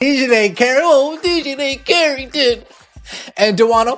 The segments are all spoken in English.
Dijonai Carrington. And Dewana,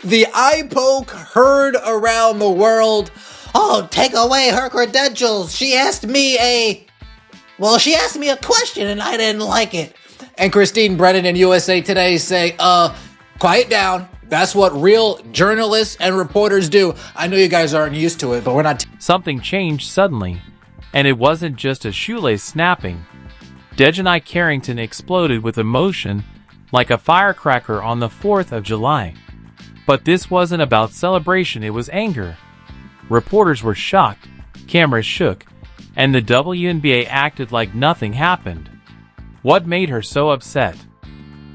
the eye poke heard around the world. Oh, take away her credentials. She asked me a question and I didn't like it. And Christine Brennan in USA Today say, quiet down. That's what real journalists and reporters do. I know you guys aren't used to it, but we're not. Something changed suddenly, and it wasn't just a shoelace snapping. Dijonai Carrington exploded with emotion like a firecracker on the 4th of July. But this wasn't about celebration, it was anger. Reporters were shocked, cameras shook, and the WNBA acted like nothing happened. What made her so upset?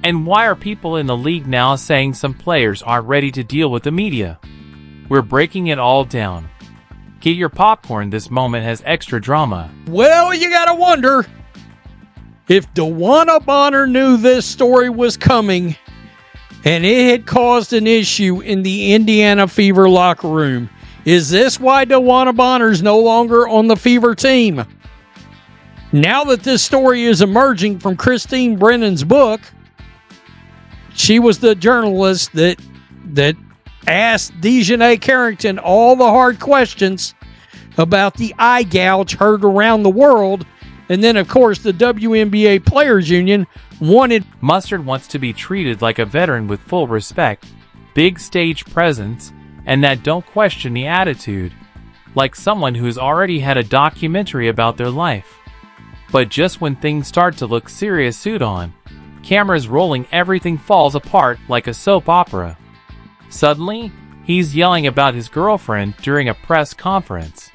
And why are people in the league now saying some players aren't ready to deal with the media? We're breaking it all down. Get your popcorn, this moment has extra drama. Well, you gotta wonder if DeWanna Bonner knew this story was coming and it had caused an issue in the Indiana Fever locker room. Is this why DeWanna Bonner's no longer on the Fever team? Now that this story is emerging from Christine Brennan's book, she was the journalist that asked Dijonai Carrington all the hard questions about the eye gouge heard around the world. And then, of course, the WNBA Players Union wanted... Mustard wants to be treated like a veteran with full respect, big stage presence, and that don't question the attitude, like someone who's already had a documentary about their life. But just when things start to look serious, suit on, cameras rolling, everything falls apart like a soap opera. Suddenly, he's yelling about his girlfriend during a press conference.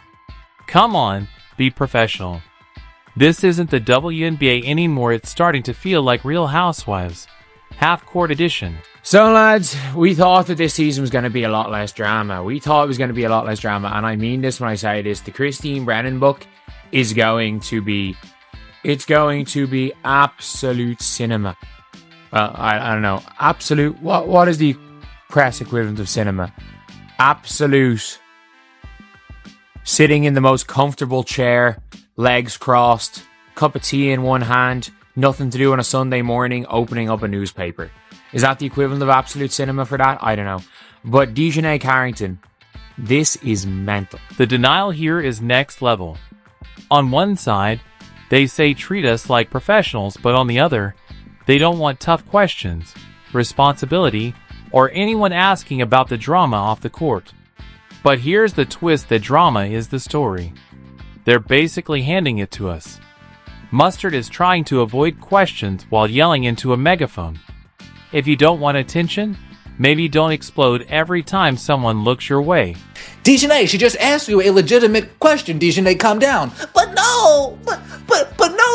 Come on, be professional. This isn't the WNBA anymore, it's starting to feel like Real Housewives. Half-court edition. So, lads, we thought that this season was going to be a lot less drama. And I mean this when I say this. The Christine Brennan book is going to be... It's going to be absolute cinema. Well, I don't know. Absolute... What is the press equivalent of cinema? Absolute... Sitting in the most comfortable chair, legs crossed, cup of tea in one hand, nothing to do on a Sunday morning, opening up a newspaper. Is that the equivalent of absolute cinema for that? I don't know. But Dijonai Carrington, this is mental. The denial here is next level. On one side, they say treat us like professionals, but on the other, they don't want tough questions, responsibility, or anyone asking about the drama off the court. But here's the twist, that drama is the story. They're basically handing it to us. Mustard is trying to avoid questions while yelling into a megaphone. If you don't want attention, maybe don't explode every time someone looks your way. Dijonai, she just asked you a legitimate question. Dijonai, calm down. But no,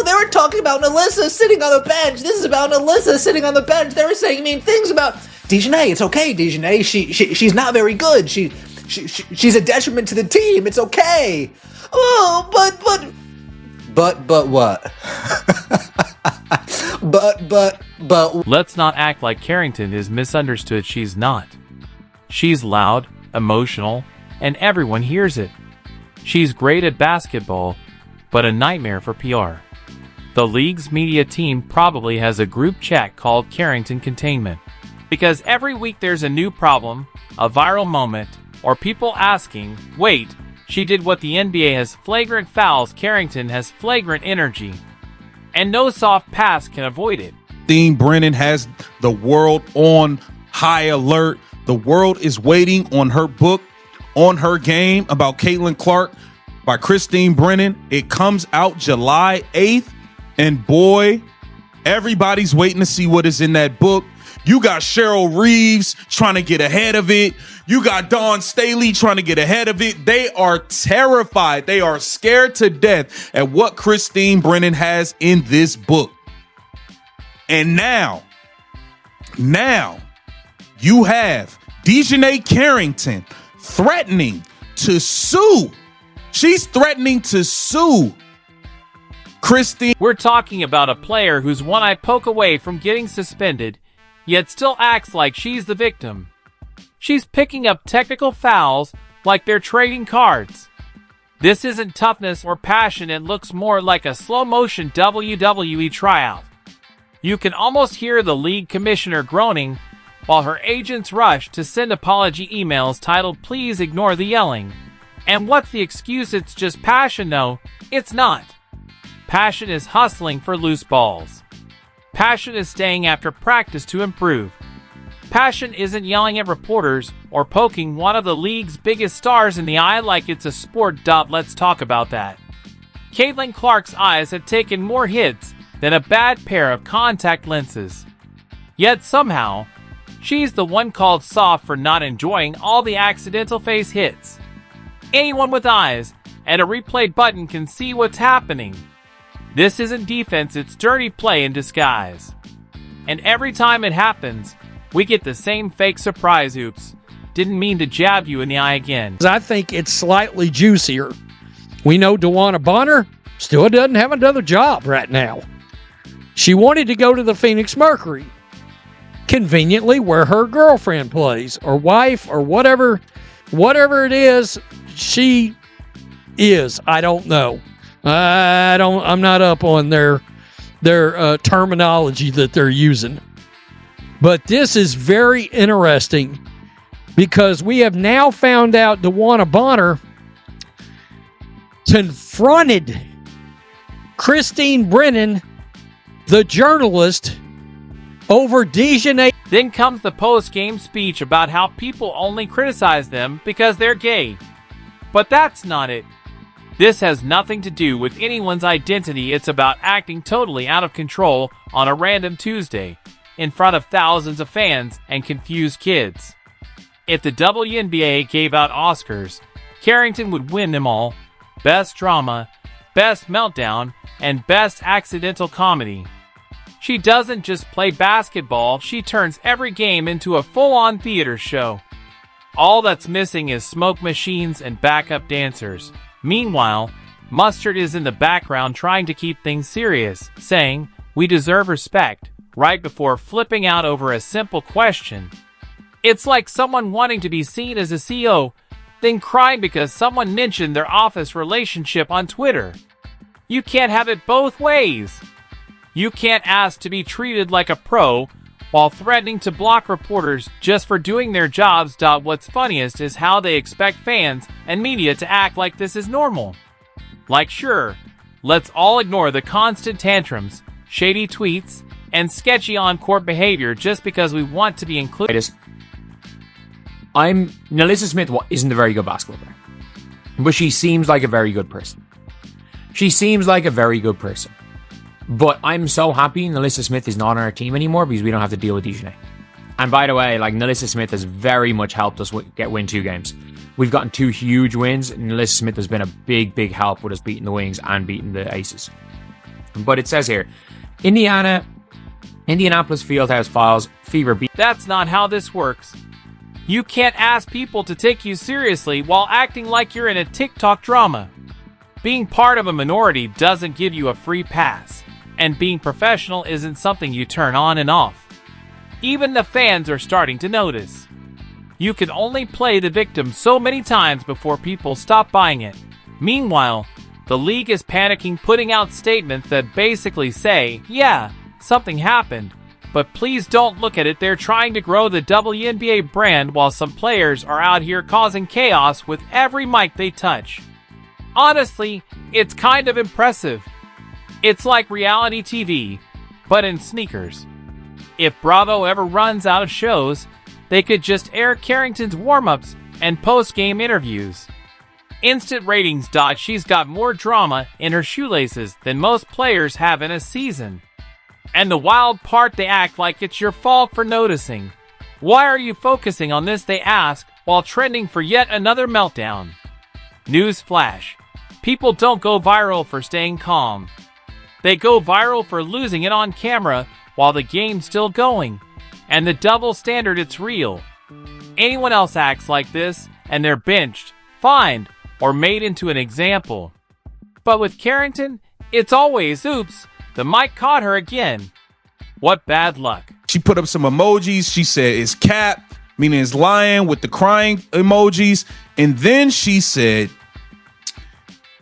they were talking about Alyssa sitting on the bench. This is about Alyssa sitting on the bench. They were saying mean things about Dijonai. It's okay, Dijonai. She's not very good. She's a detriment to the team. It's okay. Oh, but what? but. Let's not act like Carrington is misunderstood. She's not. She's loud, emotional, and everyone hears it. She's great at basketball, but a nightmare for PR. The league's media team probably has a group chat called Carrington Containment. Because every week there's a new problem, a viral moment, or people asking, wait, she did what the NBA has flagrant fouls, Carrington has flagrant energy. And no soft pass can avoid it. Christine Brennan has the world on high alert. The world is waiting on her book, on her game about Caitlin Clark by Christine Brennan. It comes out July 8th. And boy, everybody's waiting to see what is in that book. You got Cheryl Reeves trying to get ahead of it. You got Dawn Staley trying to get ahead of it. They are terrified. They are scared to death at what Christine Brennan has in this book. And now you have Dijonai Carrington threatening to sue. She's threatening to sue Christine. We're talking about a player who's one eye poke away from getting suspended, yet still acts like she's the victim. She's picking up technical fouls like they're trading cards. This isn't toughness or passion, it looks more like a slow-motion WWE tryout. You can almost hear the league commissioner groaning while her agents rush to send apology emails titled "Please ignore the yelling." And what's the excuse? It's just passion. No, it's not. Passion is hustling for loose balls. Passion is staying after practice to improve. Passion isn't yelling at reporters or poking one of the league's biggest stars in the eye like it's a sport. Let's talk about that. Caitlin Clark's eyes have taken more hits than a bad pair of contact lenses. Yet somehow, she's the one called soft for not enjoying all the accidental face hits. Anyone with eyes and a replay button can see what's happening. This isn't defense, it's dirty play in disguise. And every time it happens, we get the same fake surprise oops. Didn't mean to jab you in the eye again. I think it's slightly juicier. We know DeWanna Bonner still doesn't have another job right now. She wanted to go to the Phoenix Mercury, conveniently where her girlfriend plays, or wife, or whatever it is she is. I don't know. I'm not up on their terminology that they're using. But this is very interesting because we have now found out DeWanna Bonner confronted Christine Brennan, the journalist, over Dijonai. Then comes the post-game speech about how people only criticize them because they're gay. But that's not it. This has nothing to do with anyone's identity. It's about acting totally out of control on a random Tuesday in front of thousands of fans and confused kids. If the WNBA gave out Oscars, Carrington would win them all: Best Drama, Best Meltdown, and Best Accidental Comedy. She doesn't just play basketball, she turns every game into a full-on theater show. All that's missing is smoke machines and backup dancers. Meanwhile, Mustard is in the background trying to keep things serious, saying, "We deserve respect," right before flipping out over a simple question. It's like someone wanting to be seen as a CEO, then crying because someone mentioned their office relationship on Twitter. You can't have it both ways. You can't ask to be treated like a pro while threatening to block reporters just for doing their jobs. What's funniest is how they expect fans and media to act like this is normal. Like, sure, let's all ignore the constant tantrums, shady tweets, and sketchy on-court behavior just because we want to be included. Melissa Smith isn't a very good basketball player, but she seems like a very good person. But I'm so happy Melissa Smith is not on our team anymore because we don't have to deal with Dijonai. And by the way, Melissa Smith has very much helped us win 2 games. We've gotten 2 huge wins, and Melissa Smith has been a big help with us beating the Wings and beating the Aces. But it says here, Indianapolis Fieldhouse Files Fever beat. That's not how this works. You can't ask people to take you seriously while acting like you're in a TikTok drama. Being part of a minority doesn't give you a free pass. And being professional isn't something you turn on and off. Even the fans are starting to notice. You can only play the victim so many times before people stop buying it. Meanwhile, the league is panicking, putting out statements that basically say, yeah, something happened, but please don't look at it. They're trying to grow the WNBA brand while some players are out here causing chaos with every mic they touch. Honestly, it's kind of impressive. It's like reality TV, but in sneakers. If Bravo ever runs out of shows, they could just air Carrington's warm-ups and post-game interviews. Instant ratings. She's got more drama in her shoelaces than most players have in a season. And the wild part, they act like it's your fault for noticing. Why are you focusing on this, they ask, while trending for yet another meltdown. News flash. People don't go viral for staying calm. They go viral for losing it on camera while the game's still going. And the double standard, it's real. Anyone else acts like this, and they're benched, fined, or made into an example. But with Carrington, it's always, oops, the mic caught her again. What bad luck. She put up some emojis. She said it's cap, meaning it's lying, with the crying emojis. And then she said,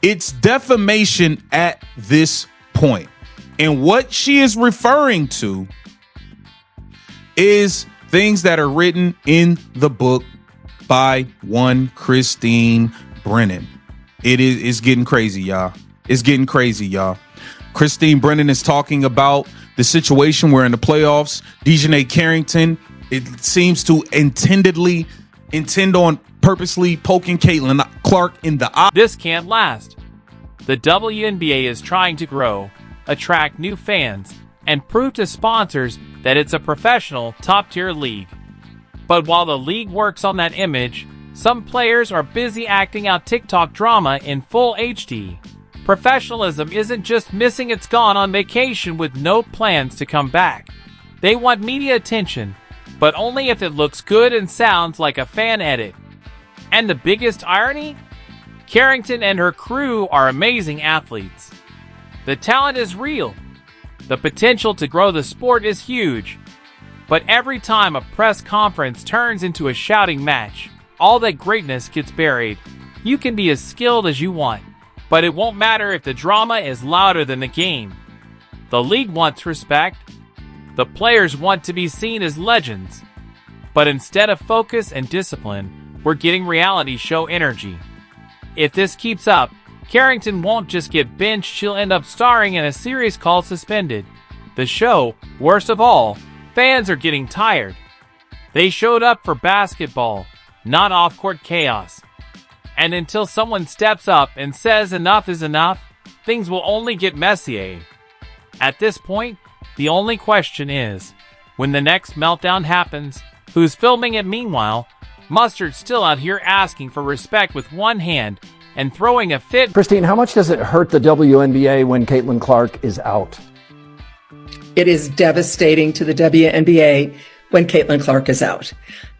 It's defamation at this point. And what she is referring to is things that are written in the book by one Christine Brennan. It's getting crazy, y'all. It's getting crazy, y'all. Christine Brennan is talking about the situation where in the playoffs, Dijonai Carrington, it seems to intend on purposely poking Caitlin Clark in the eye. This can't last. The WNBA is trying to grow, attract new fans, and prove to sponsors that it's a professional, top-tier league. But while the league works on that image, some players are busy acting out TikTok drama in full HD. Professionalism isn't just missing, it's gone on vacation with no plans to come back. They want media attention, but only if it looks good and sounds like a fan edit. And the biggest irony? Carrington and her crew are amazing athletes. The talent is real. The potential to grow the sport is huge. But every time a press conference turns into a shouting match, all that greatness gets buried. You can be as skilled as you want, but it won't matter if the drama is louder than the game. The league wants respect. The players want to be seen as legends. But instead of focus and discipline, we're getting reality show energy. If this keeps up, Carrington won't just get benched, she'll end up starring in a series called Suspended. The show, worst of all, fans are getting tired. They showed up for basketball, not off-court chaos. And until someone steps up and says enough is enough, things will only get messier. At this point, the only question is, when the next meltdown happens, who's filming it meanwhile? Mustard's still out here asking for respect with one hand and throwing a fit. Christine, how much does it hurt the WNBA when Caitlin Clark is out? It is devastating to the WNBA when Caitlin Clark is out.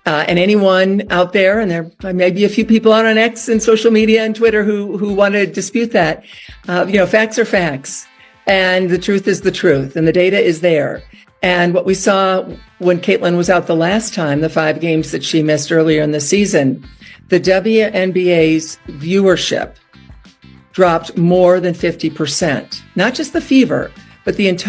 And anyone out there, and there may be a few people out on X and social media and Twitter who want to dispute that, facts are facts. And the truth is the truth. And the data is there. And what we saw when Caitlin was out the last time, the 5 games that she missed earlier in the season, the WNBA's viewership dropped more than 50%. Not just the Fever, but the entire